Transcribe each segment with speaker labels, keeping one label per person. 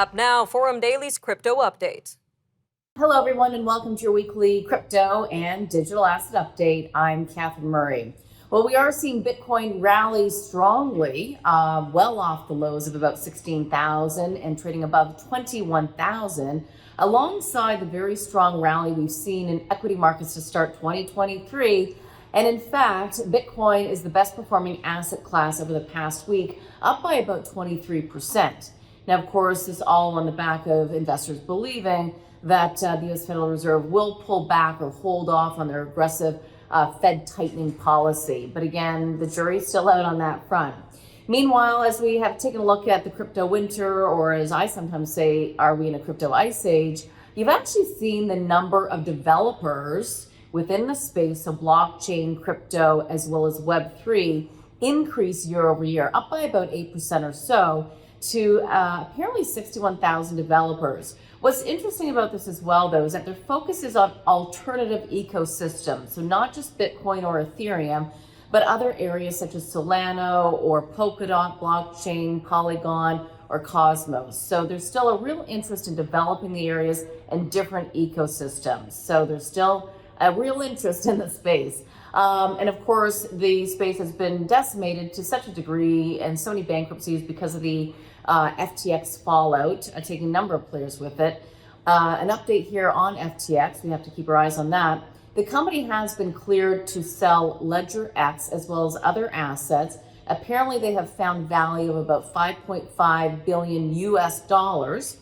Speaker 1: Up now, Forum Daily's crypto update.
Speaker 2: Hello, everyone, and welcome to your weekly crypto and digital asset update. I'm Catherine Murray. Well, we are seeing Bitcoin rally strongly, well off the lows of about 16,000 and trading above 21,000, alongside the very strong rally we've seen in equity markets to start 2023. And in fact, Bitcoin is the best performing asset class over the past week, up by about 23%. Now, of course, this is all on the back of investors believing that the U.S. Federal Reserve will pull back or hold off on their aggressive Fed tightening policy. But again, the jury's still out on that front. Meanwhile, as we have taken a look at the crypto winter, or as I sometimes say, are we in a crypto ice age? You've actually seen the number of developers within the space of blockchain, crypto, as well as Web3 increase year over year, up by about 8% or so, to apparently 61,000 developers. What's interesting about this as well, though, is that their focus is on alternative ecosystems. So not just Bitcoin or Ethereum, but other areas such as Solana or Polkadot blockchain, Polygon, or Cosmos. So there's still a real interest in developing the areas and different ecosystems. So there's still a real interest in the space. And of course, the space has been decimated to such a degree and so many bankruptcies because of the FTX fallout, taking a number of players with it. An update here on FTX, we have to keep our eyes on that. The company has been cleared to sell LedgerX as well as other assets. Apparently, they have found value of about 5.5 billion US dollars.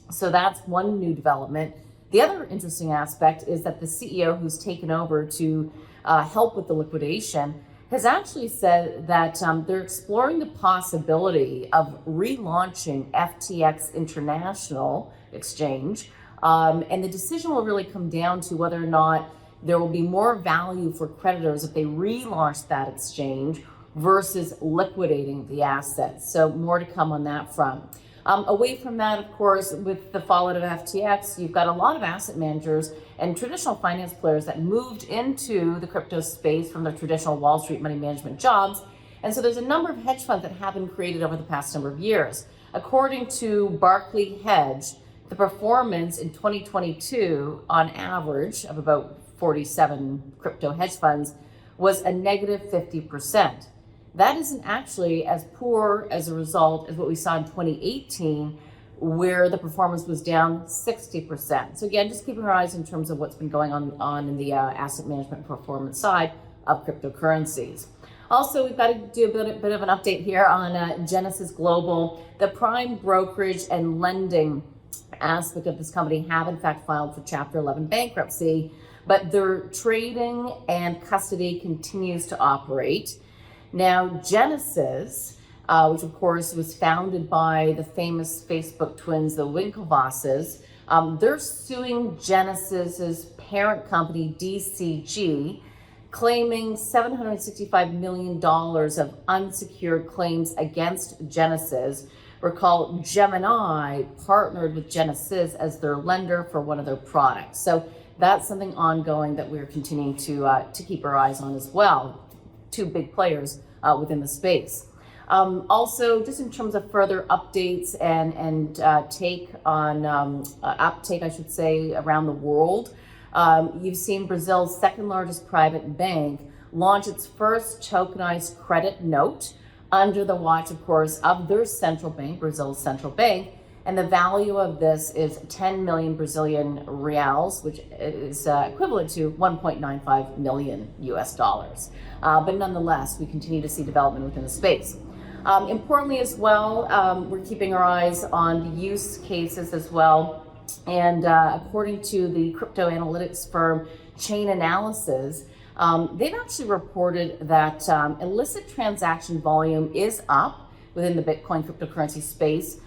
Speaker 2: So that's one new development. The other interesting aspect is that the CEO who's taken over to help with the liquidation has actually said that they're exploring the possibility of relaunching FTX International Exchange. And the decision will really come down to whether or not there will be more value for creditors if they relaunch that exchange versus liquidating the assets. So more to come on that front. Away from that, of course, with the fallout of FTX, you've got a lot of asset managers and traditional finance players that moved into the crypto space from their traditional Wall Street money management jobs. And so there's a number of hedge funds that have been created over the past number of years. According to Barclay Hedge, the performance in 2022 on average of about 47 crypto hedge funds was a negative 50%. That isn't actually as poor as a result as what we saw in 2018, where the performance was down 60%. So again, just keeping our eyes in terms of what's been going on in the asset management performance side of cryptocurrencies. Also, we've got to do a bit of an update here on Genesis Global. The prime brokerage and lending aspect of this company have in fact filed for Chapter 11 bankruptcy, but their trading and custody continues to operate. Now, Genesis, which of course was founded by the famous Facebook twins, the Winklevosses, they're suing Genesis's parent company, DCG, claiming $765 million of unsecured claims against Genesis. Recall, Gemini partnered with Genesis as their lender for one of their products. So that's something ongoing that we're continuing to keep our eyes on as well. Two big players within the space. Also, just in terms of further updates and take on uptake, I should say, around the world, you've seen Brazil's second largest private bank launch its first tokenized credit note under the watch, of course, of their central bank, Brazil's central bank. And the value of this is 10 million Brazilian reals, which is equivalent to 1.95 million US dollars. But nonetheless, we continue to see development within the space. Importantly as well, we're keeping our eyes on the use cases as well. And according to the crypto analytics firm Chainalysis, they've actually reported that illicit transaction volume is up within the Bitcoin cryptocurrency space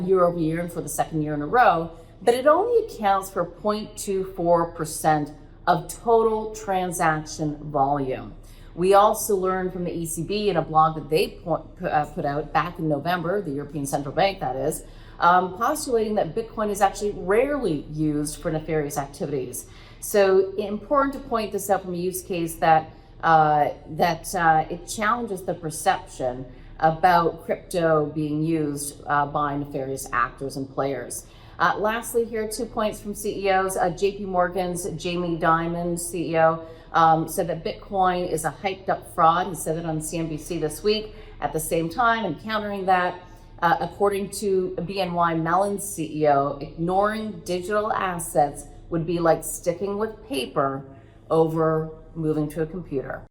Speaker 2: year over year and for the second year in a row, but it only accounts for 0.24% of total transaction volume. We also learned from the ECB in a blog that they put out back in November, the European Central Bank that is, postulating that Bitcoin is actually rarely used for nefarious activities. So important to point this out from a use case that it challenges the perception about crypto being used by nefarious actors and players. Lastly, here 2 points from CEOs. JP Morgan's Jamie Dimon, CEO, said that Bitcoin is a hyped up fraud. He said that on CNBC this week. At the same time, and countering that, according to BNY Mellon's CEO, ignoring digital assets would be like sticking with paper over moving to a computer.